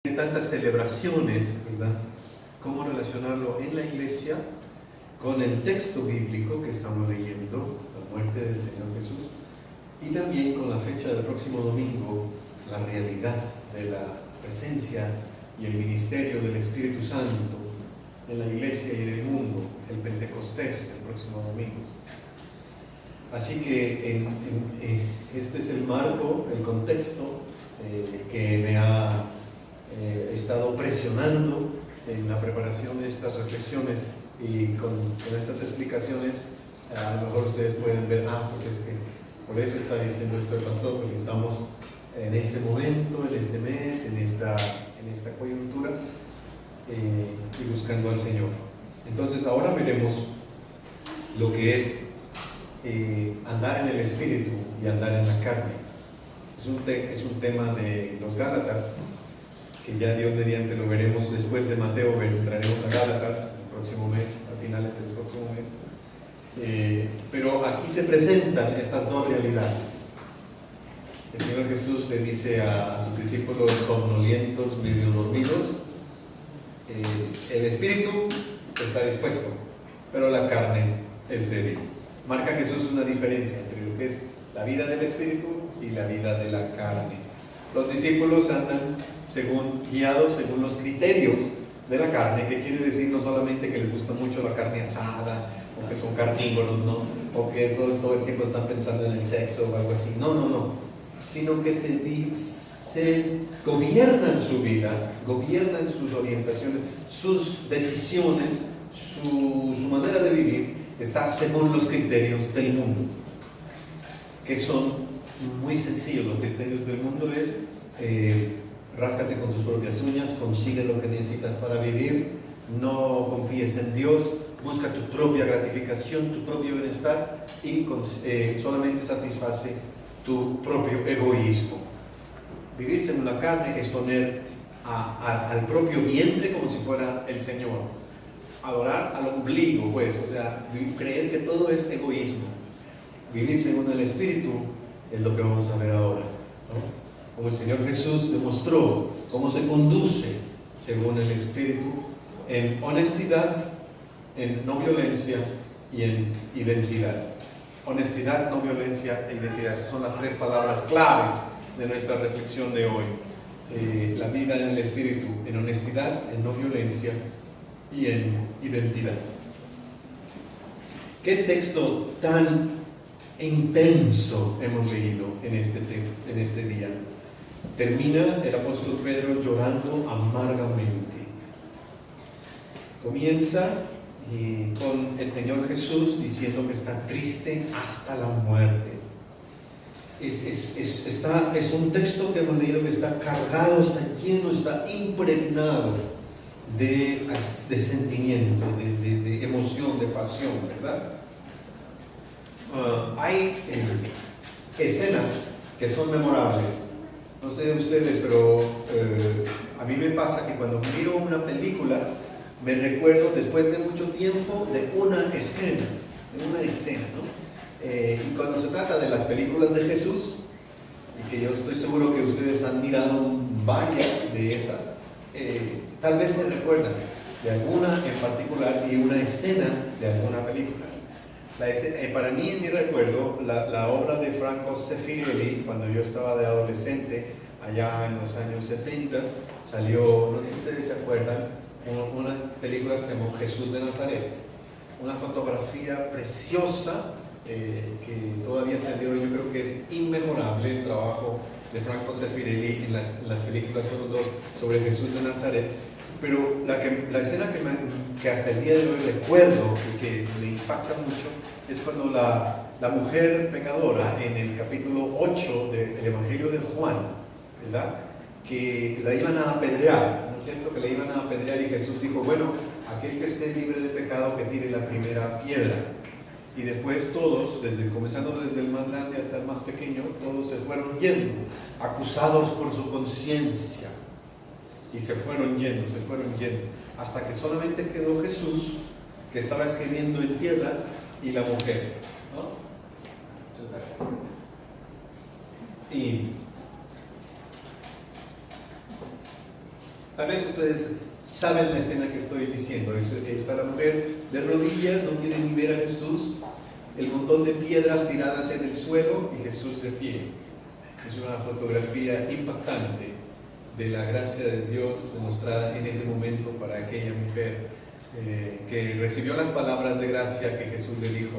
Tiene tantas celebraciones, ¿verdad? ¿Cómo relacionarlo en la iglesia con el texto bíblico que estamos leyendo, la muerte del Señor Jesús, y también con la fecha del próximo domingo, la realidad de la presencia y el ministerio del Espíritu Santo en la iglesia y en el mundo, el Pentecostés, el próximo domingo? Así que este es el marco, el contexto que me ha estado presionando en la preparación de estas reflexiones, y con estas explicaciones a lo mejor ustedes pueden ver, pues es que por eso está diciendo esto el pastor, porque estamos en este momento, en este mes, en esta coyuntura, y buscando al Señor. Entonces ahora veremos lo que es andar en el Espíritu y andar en la carne. Es un tema de los Gálatas, que ya Dios mediante lo veremos después de Mateo. Entraremos a Gálatas el próximo mes, a finales del próximo mes. Pero aquí se presentan estas dos realidades. El Señor Jesús le dice a sus discípulos somnolientos, medio dormidos, el espíritu está dispuesto, pero la carne es débil. Marca Jesús una diferencia entre lo que es la vida del espíritu y la vida de la carne. Los discípulos andan guiados según los criterios de la carne, que quiere decir no solamente que les gusta mucho la carne asada, o que son carnívoros, ¿no? O que todo el tiempo están pensando en el sexo o algo así. No, sino que se gobiernan su vida, gobiernan sus orientaciones, sus decisiones, su manera de vivir está según los criterios del mundo, que son muy sencillos. Los criterios del mundo es ráscate con tus propias uñas, consigue lo que necesitas para vivir, no confíes en Dios, busca tu propia gratificación, tu propio bienestar, y solamente satisface tu propio egoísmo. Vivir según la carne es poner al propio vientre como si fuera el Señor, adorar al ombligo, pues, o sea, creer que todo es egoísmo. Vivir según el Espíritu es lo que vamos a ver ahora, ¿no? Como el Señor Jesús demostró cómo se conduce según el Espíritu, en honestidad, en no violencia y en identidad. Honestidad, no violencia e identidad. Esas son las tres palabras claves de nuestra reflexión de hoy. La vida en el Espíritu, en honestidad, en no violencia y en identidad. ¿Qué texto tan intenso hemos leído en este día? Termina el apóstol Pedro llorando amargamente. Comienza con el Señor Jesús diciendo que está triste hasta la muerte. Es un texto que hemos leído que está cargado, está lleno, está impregnado de sentimiento, de emoción, de pasión, ¿verdad? Hay escenas que son memorables. No sé de ustedes, pero a mí me pasa que cuando miro una película me recuerdo después de mucho tiempo de una escena, ¿no? Y cuando se trata de las películas de Jesús, y que yo estoy seguro que ustedes han mirado varias de esas, tal vez se recuerdan de alguna en particular y una escena de alguna película. Para mí, en mi recuerdo, la obra de Franco Zeffirelli, cuando yo estaba de adolescente, allá en los años 70, salió, no sé si ustedes se acuerdan, una película que se llamó Jesús de Nazaret. Una fotografía preciosa, que todavía hasta el día de hoy yo creo que es inmejorable el trabajo de Franco Zeffirelli en las películas, fueron dos sobre Jesús de Nazaret. Pero la escena que hasta el día de hoy recuerdo y que me impacta mucho es cuando la mujer pecadora en el capítulo 8 del Evangelio de Juan, ¿verdad? Que la iban a apedrear, ¿no es cierto? Que la iban a apedrear, y Jesús dijo, bueno, aquel que esté libre de pecado que tire la primera piedra. Y después todos, comenzando desde el más grande hasta el más pequeño, todos se fueron yendo, acusados por su conciencia. Y se fueron yendo, hasta que solamente quedó Jesús, que estaba escribiendo en piedra, y la mujer, ¿no? Muchas gracias. Y Tal vez ustedes saben la escena que estoy diciendo. Está la mujer de rodillas, no quiere ni ver a Jesús, el montón de piedras tiradas en el suelo y Jesús de pie. Es una fotografía impactante de la gracia de Dios demostrada en ese momento para aquella mujer que recibió las palabras de gracia que Jesús le dijo: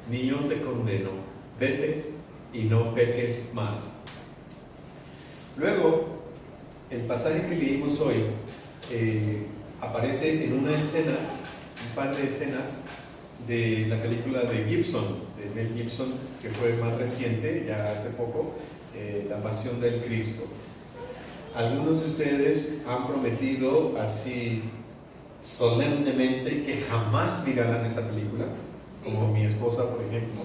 ni yo te condeno, vete y no peques más. Luego, el pasaje que leímos hoy aparece en una escena, un par de escenas de la película de Gibson, de Mel Gibson, que fue más reciente, ya hace poco, La Pasión del Cristo. Algunos de ustedes han prometido así solemnemente que jamás mirarán esta película, como mi esposa, por ejemplo.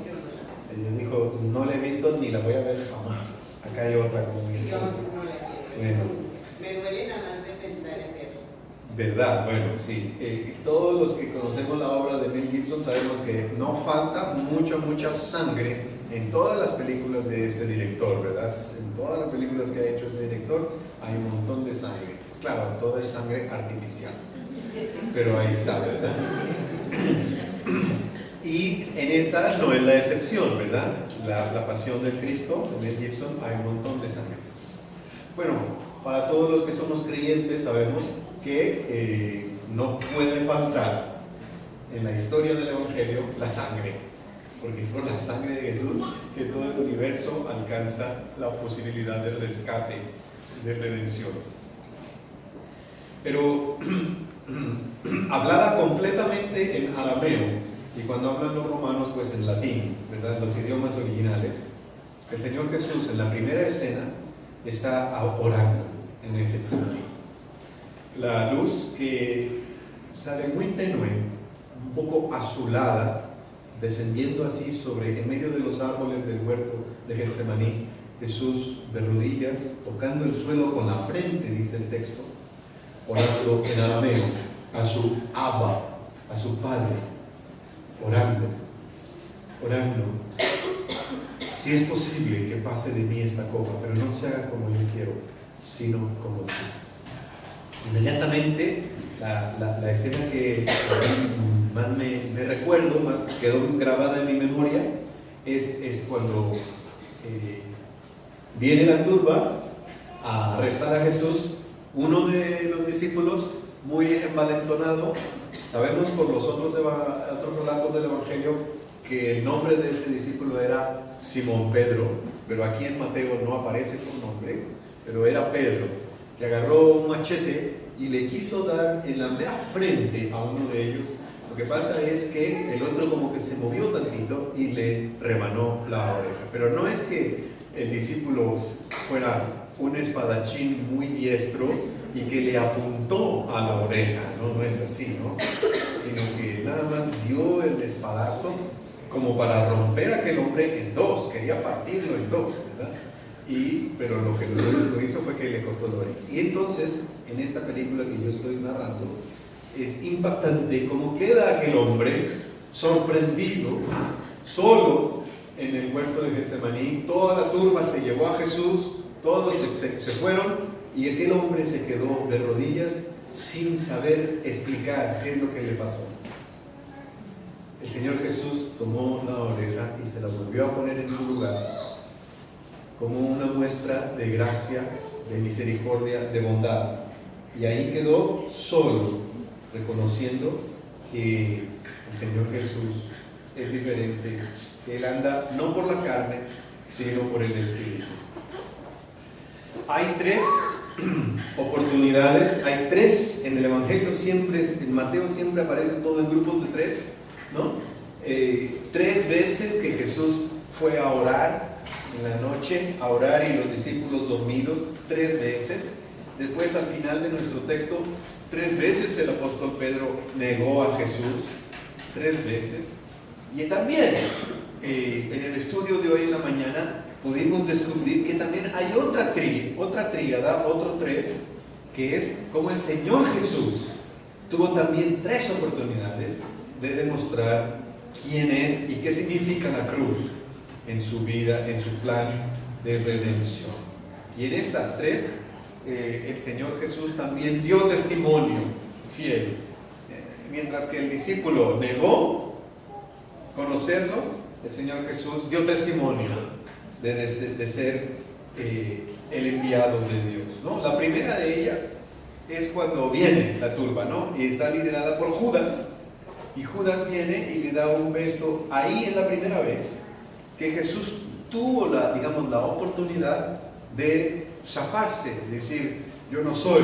Ella dijo: no la he visto ni la voy a ver jamás. Acá hay otra como mi esposa. Bueno, me duele nada más de pensar en verlo. ¿Verdad? Bueno, sí. Todos los que conocemos la obra de Mel Gibson sabemos que no falta mucha sangre en todas las películas de ese director, ¿verdad? En todas las películas que ha hecho ese director hay un montón de sangre. Claro, todo es sangre artificial, pero ahí está, ¿verdad? Y en esta no es la excepción, ¿verdad? La Pasión del Cristo de Mel Gibson, hay un montón de sangre. Bueno, para todos los que somos creyentes sabemos que no puede faltar en la historia del Evangelio la sangre, porque es por la sangre de Jesús que todo el universo alcanza la posibilidad de rescate, de redención. Pero hablada completamente en arameo, y cuando hablan los romanos, pues en latín, ¿verdad? Los idiomas originales. El Señor Jesús en la primera escena está orando en el Getsemaní. La luz que sale muy tenue, un poco azulada, descendiendo así en medio de los árboles del huerto de Getsemaní, Jesús de rodillas, tocando el suelo con la frente, dice el texto, orando en arameo a su Abba, a su Padre, orando. Si es posible que pase de mí esta copa, pero no se haga como yo quiero, sino como tú. Inmediatamente la escena que más me recuerdo, más quedó grabada en mi memoria, es cuando viene la turba a arrestar a Jesús. Uno de los discípulos, muy envalentonado, sabemos por los otros relatos del Evangelio que el nombre de ese discípulo era Simón Pedro, pero aquí en Mateo no aparece con nombre, pero era Pedro, que agarró un machete y le quiso dar en la mera frente a uno de ellos. Lo que pasa es que el otro como que se movió tantito y le rebanó la oreja. Pero no es que el discípulo fuera un espadachín muy diestro y que le apuntó a la oreja, no es así, ¿no? Sino que nada más dio el espadazo como para romper a aquel hombre en dos, quería partirlo en dos, ¿verdad? Pero lo que lo hizo fue que le cortó la oreja. Y entonces, en esta película que yo estoy narrando, es impactante cómo queda aquel hombre sorprendido, solo en el huerto de Getsemaní. Toda la turba se llevó a Jesús, todos se fueron, y aquel hombre se quedó de rodillas sin saber explicar qué es lo que le pasó. El Señor Jesús tomó la oreja y se la volvió a poner en su lugar como una muestra de gracia, de misericordia, de bondad. Y ahí quedó solo, reconociendo que el Señor Jesús es diferente, que Él anda no por la carne, sino por el Espíritu. Hay tres oportunidades, hay tres en el Evangelio, siempre, en Mateo siempre aparece todo en grupos de tres, ¿no? 3 veces que Jesús fue a orar en la noche, a orar y los discípulos dormidos, 3 veces. Después, al final de nuestro texto, 3 veces el apóstol Pedro negó a Jesús, 3 veces. Y también en el estudio de hoy en la mañana pudimos descubrir que también hay otra tríada, otro 3, que es como el Señor Jesús tuvo también 3 oportunidades de demostrar quién es y qué significa la cruz en su vida, en su plan de redención. Y en estas 3 el Señor Jesús también dio testimonio fiel. Mientras que el discípulo negó conocerlo, el Señor Jesús dio testimonio de ser el enviado de Dios, ¿no? La primera de ellas es cuando viene la turba, ¿no? Y está liderada por Judas. Y Judas viene y le da un beso. Ahí es la primera vez que Jesús tuvo la oportunidad de zafarse, de decir, yo no soy,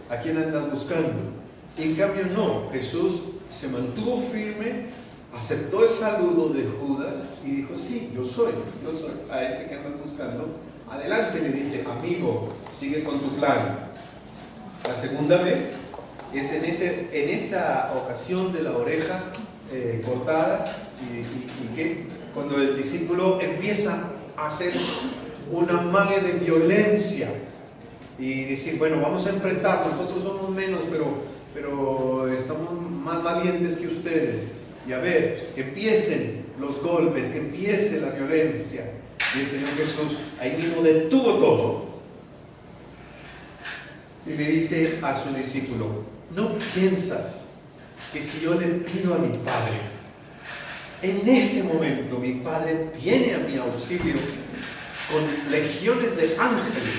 ¿a quién andas buscando? En cambio no, Jesús se mantuvo firme, aceptó el saludo de Judas y dijo, sí, yo soy a este que andas buscando. Adelante, le dice, amigo, sigue con tu plan. La segunda vez es en esa ocasión de la oreja cortada y que cuando el discípulo empieza a hacer una magia de violencia y decir, bueno, vamos a enfrentar, nosotros somos menos, pero estamos más valientes que ustedes. Y a ver, que empiecen los golpes, que empiece la violencia. Y el Señor Jesús ahí mismo detuvo todo y le dice a su discípulo, ¿no piensas que si yo le pido a mi Padre, en este momento mi Padre viene a mi auxilio con legiones de ángeles?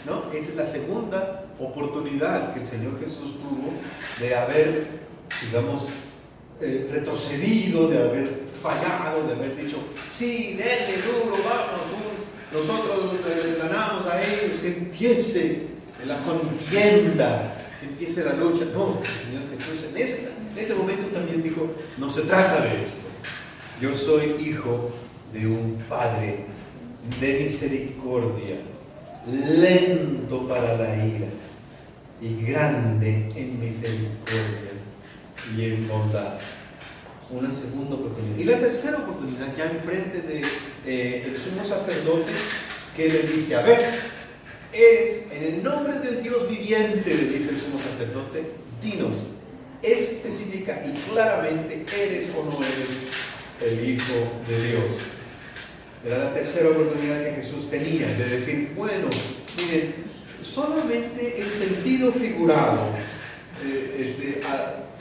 ¿No? Esa es la segunda oportunidad que el Señor Jesús tuvo de haber, retrocedido, de haber fallado, de haber dicho, sí, denle duro, vamos, nosotros les ganamos a ellos, que empiece la contienda, que empiece la lucha. No, el Señor Jesús en ese momento también dijo, no se trata de esto, yo soy hijo de un Padre de misericordia, lento para la ira y grande en misericordia y en bondad. Una segunda oportunidad. Y la tercera oportunidad, ya enfrente de el sumo sacerdote, que le dice, a ver, eres, en el nombre del Dios viviente, le dice el sumo sacerdote, dinos, específica y claramente, ¿eres o no eres el Hijo de Dios? Era la tercera oportunidad que Jesús tenía, de decir, bueno, miren, solamente el sentido figurado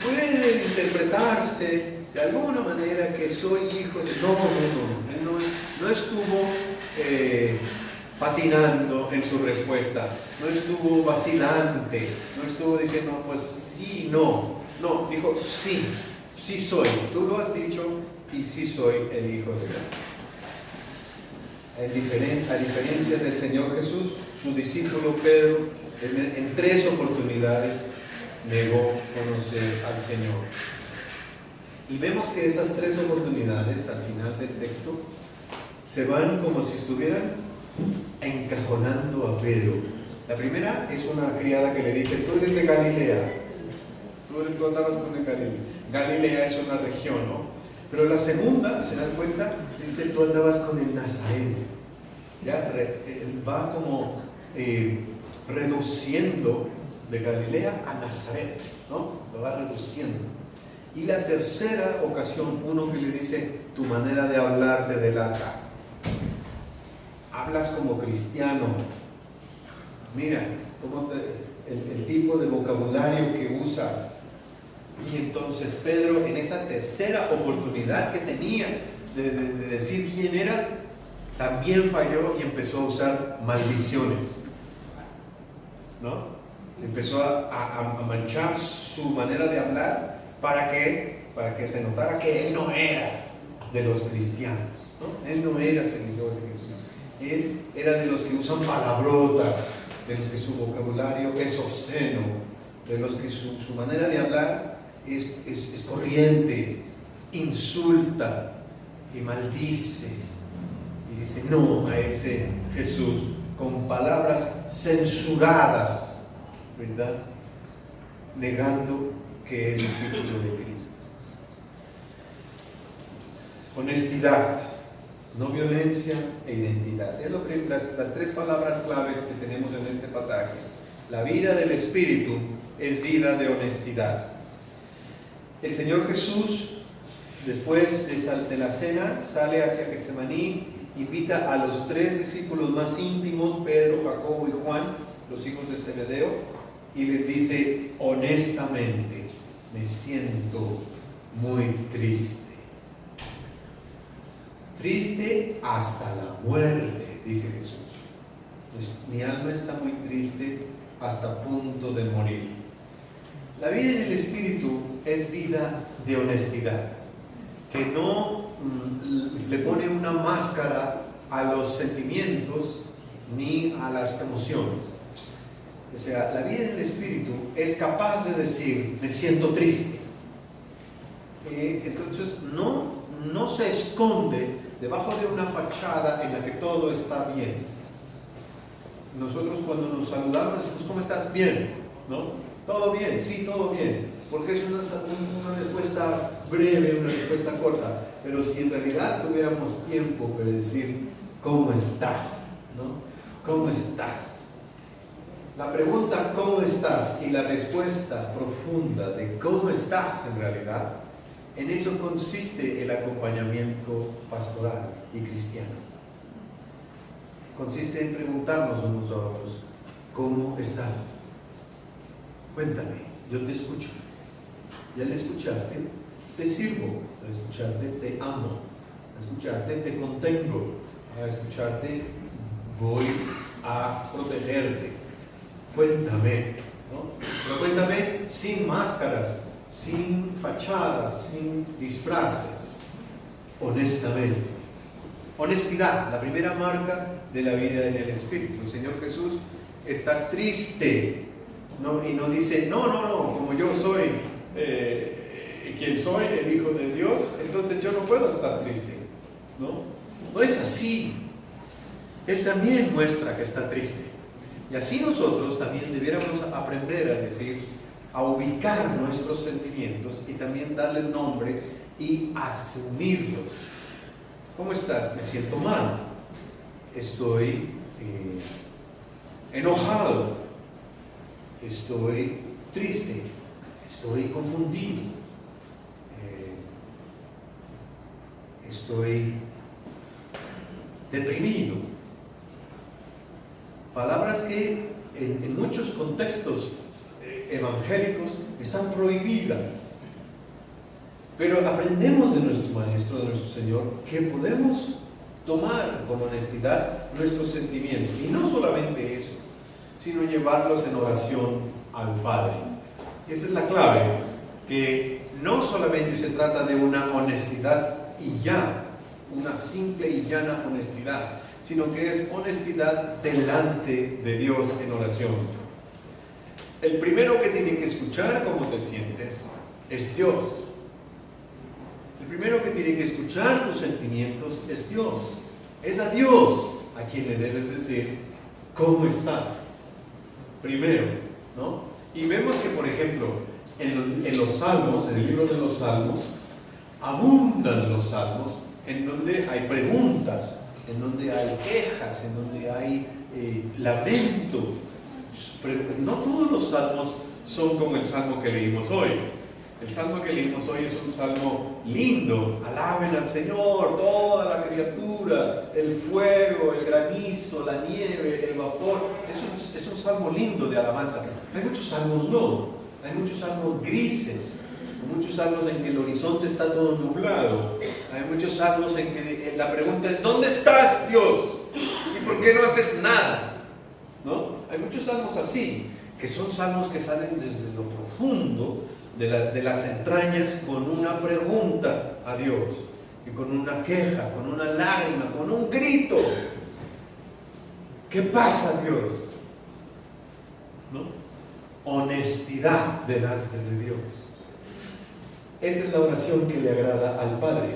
puede interpretarse de alguna manera que soy hijo de... No estuvo patinando en su respuesta, no estuvo vacilante, no estuvo diciendo pues sí, no, dijo sí soy, tú lo has dicho y sí soy el Hijo de Dios. A diferencia del Señor Jesús, su discípulo Pedro en 3 oportunidades negó conocer al Señor. Y vemos que esas 3 oportunidades al final del texto se van como si estuvieran encajonando a Pedro. La primera es una criada que le dice, tú eres de Galilea, tú andabas con el Galilea. Galilea es una región, ¿no? Pero la segunda, ¿se dan cuenta? Dice, tú andabas con el Nazareno. Ya va como reduciendo de Galilea a Nazaret, ¿no? Lo va reduciendo. Y la tercera ocasión, uno que le dice, tu manera de hablar te delata. Hablas como cristiano. Mira, el tipo de vocabulario que usas. Y entonces Pedro, en esa tercera oportunidad que tenía de decir quién era, también falló y empezó a usar maldiciones, ¿no? Empezó a manchar su manera de hablar para que se notara que él no era de los cristianos, ¿no? Él no era seguidor de Jesús. Él era de los que usan palabrotas, de los que su vocabulario es obsceno, de los que su manera de hablar es corriente, insulta y maldice. Y dice no a ese Jesús con palabras censuradas, ¿verdad? Negando que es discípulo de Cristo. Honestidad, no violencia e identidad. Es las 3 palabras claves que tenemos en este pasaje. La vida del Espíritu es vida de honestidad. El Señor Jesús, después de la cena, sale hacia Getsemaní, invita a los 3 discípulos más íntimos, Pedro, Jacobo y Juan, los hijos de Zebedeo, y les dice: honestamente, me siento muy triste. Triste hasta la muerte, dice Jesús. Mi alma está muy triste hasta punto de morir. La vida en el Espíritu es vida de honestidad, que no le pone una máscara a los sentimientos ni a las emociones. O sea, la vida en el Espíritu es capaz de decir: me siento triste. Entonces no se esconde debajo de una fachada en la que todo está bien. Nosotros cuando nos saludamos decimos: ¿cómo estás? Bien, ¿no? Todo bien, sí, todo bien, porque es una respuesta breve, una respuesta corta. Pero si en realidad tuviéramos tiempo para decir: ¿cómo estás? ¿No? ¿Cómo estás? La pregunta ¿cómo estás? Y la respuesta profunda de ¿cómo estás? En realidad, en eso consiste el acompañamiento pastoral y cristiano. Consiste en preguntarnos unos a otros: ¿cómo estás? Cuéntame, yo te escucho. Y al escucharte, te sirvo. Al escucharte, te amo. Al escucharte, te contengo. Al escucharte, voy a protegerte. Cuéntame, ¿no? Pero cuéntame sin máscaras, sin fachadas, sin disfraces. Honestamente. Honestidad, la primera marca de la vida en el Espíritu. El Señor Jesús está triste, ¿no? Y no dice: no, como yo soy quien soy, el Hijo de Dios, entonces yo no puedo estar triste. No es así. Él también muestra que está triste. Y así nosotros también debiéramos aprender a decir, a ubicar nuestros sentimientos y también darle nombre y asumirlos. ¿Cómo estás? Me siento mal. Estoy enojado. Estoy triste. Estoy confundido. Estoy deprimido. Palabras que en muchos contextos evangélicos están prohibidas. Pero aprendemos de nuestro Maestro, de nuestro Señor, que podemos tomar con honestidad nuestros sentimientos. Y no solamente eso, sino llevarlos en oración al Padre. Esa es la clave, que no solamente se trata de una honestidad y ya, una simple y llana honestidad, sino que es honestidad delante de Dios en oración. El primero que tiene que escuchar cómo te sientes es Dios. El primero que tiene que escuchar tus sentimientos es Dios. Es a Dios a quien le debes decir: ¿cómo estás? Primero, ¿no? Y vemos que, por ejemplo, en los Salmos, en el libro de los Salmos, abundan los Salmos en donde hay preguntas, en donde hay quejas, en donde hay lamento. No todos los salmos son como el salmo que leímos hoy. El salmo que leímos hoy es un salmo lindo. Alaben al Señor, toda la criatura, el fuego, el granizo, la nieve, el vapor. Es un salmo lindo de alabanza. Hay muchos salmos no. Hay muchos salmos grises. Hay muchos salmos en que el horizonte está todo nublado. Hay muchos salmos en que la pregunta es: ¿dónde estás, Dios? ¿Y por qué no haces nada? ¿No? Hay muchos salmos así, que son salmos que salen desde lo profundo de las entrañas con una pregunta a Dios, y con una queja, con una lágrima, con un grito. ¿Qué pasa, Dios? ¿No? Honestidad delante de Dios. Esa es la oración que le agrada al Padre.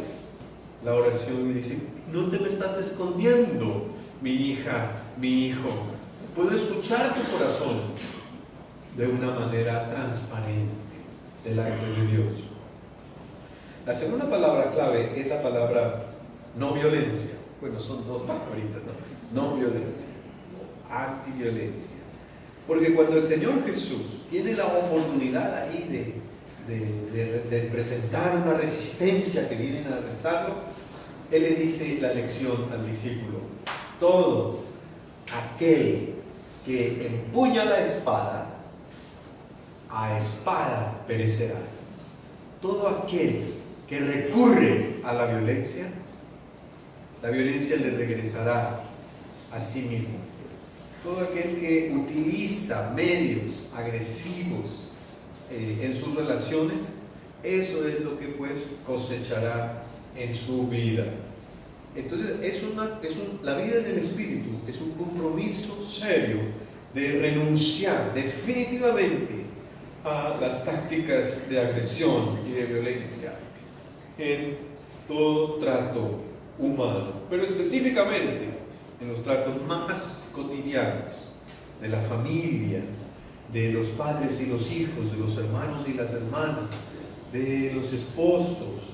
La oración le dice: no te me estás escondiendo, mi hija, mi hijo. Puedo escuchar tu corazón de una manera transparente delante de Dios. La segunda palabra clave es la palabra no violencia. Bueno, son dos palabritas, ¿no? No violencia, antiviolencia. Porque cuando el Señor Jesús tiene la oportunidad ahí de presentar una resistencia que vienen a arrestarlo, Él le dice la lección al discípulo: todo aquel que empuña la espada, a espada perecerá. Todo aquel que recurre a la violencia le regresará a sí mismo. Todo aquel que utiliza medios agresivos en sus relaciones, eso es lo que pues cosechará en su vida. Entonces la vida en el Espíritu es un compromiso serio de renunciar definitivamente a las tácticas de agresión y de violencia en todo trato humano, pero específicamente en los tratos más cotidianos de la familia, de los padres y los hijos, de los hermanos y las hermanas, de los esposos,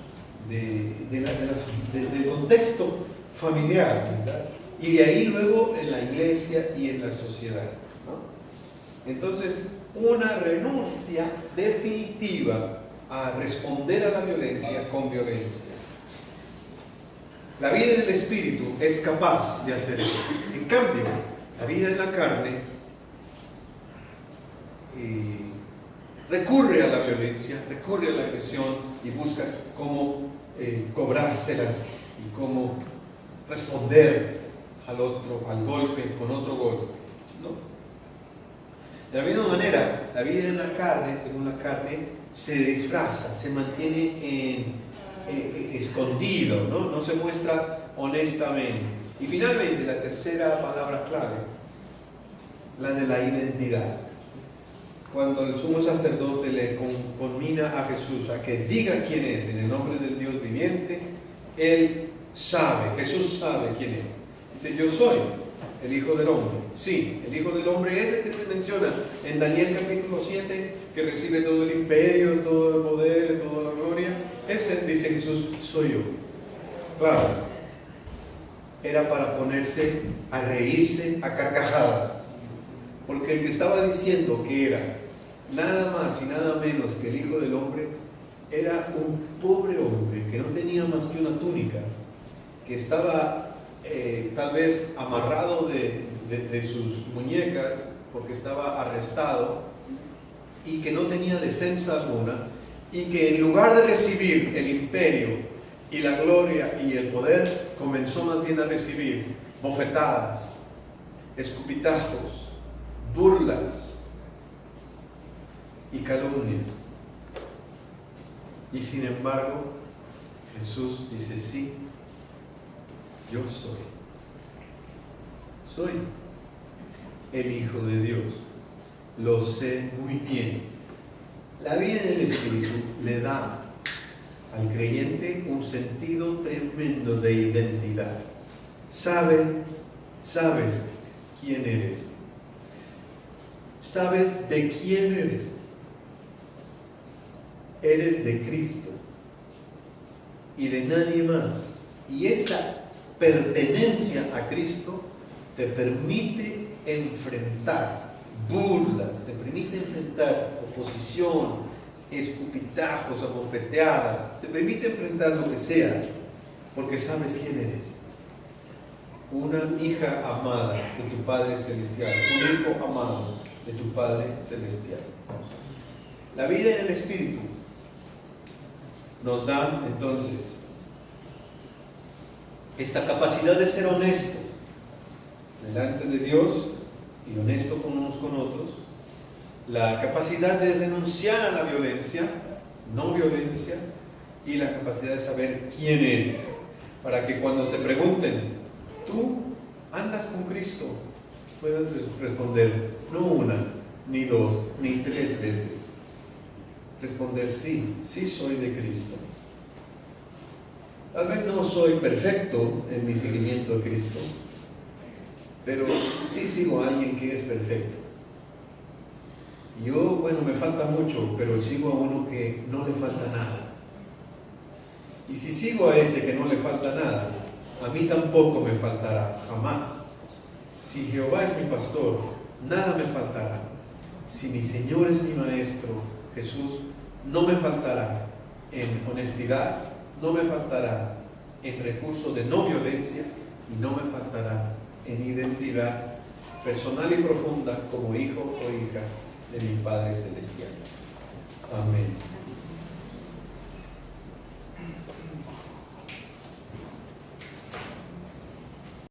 del contexto familiar, ¿verdad? Y de ahí luego en la iglesia y en la sociedad, ¿no? Entonces, una renuncia definitiva a responder a la violencia con violencia. La vida en el Espíritu es capaz de hacer eso. En cambio, la vida en la carne recurre a la violencia, recurre a la agresión y busca cómo cobrárselas y cómo responder al otro, al golpe, con otro golpe, ¿no? De la misma manera, la vida en la carne, según la carne, se disfraza, se mantiene escondido, ¿no? No se muestra honestamente. Y finalmente, la tercera palabra clave, la de la identidad. Cuando el sumo sacerdote le conmina a Jesús a que diga quién es en el nombre del Dios viviente, él sabe, Jesús sabe quién es. Dice, yo soy el Hijo del Hombre. Sí, el Hijo del Hombre es el que se menciona en Daniel capítulo 7, que recibe todo el imperio, todo el poder, toda la gloria. Ese, dice Jesús, soy yo. Claro, era para ponerse a reírse a carcajadas, porque el que estaba diciendo que era nada más y nada menos que el Hijo del Hombre era un pobre hombre que no tenía más que una túnica, que estaba tal vez amarrado de sus muñecas porque estaba arrestado y que no tenía defensa alguna, y que en lugar de recibir el imperio y la gloria y el poder, comenzó más bien a recibir bofetadas, escupitajos, burlas y calumnias. Y sin embargo, Jesús dice, sí, yo soy el Hijo de Dios, lo sé muy bien. La vida en el Espíritu le da al creyente un sentido tremendo de identidad. Sabes quién eres. Sabes de quién eres. Eres de Cristo y de nadie más. Y esta pertenencia a Cristo te permite enfrentar burlas, te permite enfrentar oposición, escupitajos, abofeteadas, te permite enfrentar lo que sea, porque sabes quién eres. Una hija amada de tu Padre Celestial, un hijo amado de tu Padre Celestial. La vida en el Espíritu nos da entonces esta capacidad de ser honesto delante de Dios y honesto con unos con otros, la capacidad de renunciar a la violencia, no violencia, y la capacidad de saber quién eres, para que cuando te pregunten, ¿tú andas con Cristo?, puedas responder no una, ni dos, ni tres veces. Responder sí soy de Cristo. Tal vez no soy perfecto en mi seguimiento a Cristo, pero sí sigo a alguien que es perfecto. Yo, me falta mucho, pero sigo a uno que no le falta nada. Y si sigo a ese que no le falta nada, a mí tampoco me faltará, jamás. Si Jehová es mi pastor, nada me faltará. Si mi Señor es mi maestro, Jesús, no me faltará en honestidad, no me faltará en recurso de no violencia y no me faltará en identidad personal y profunda como hijo o hija de mi Padre Celestial. Amén.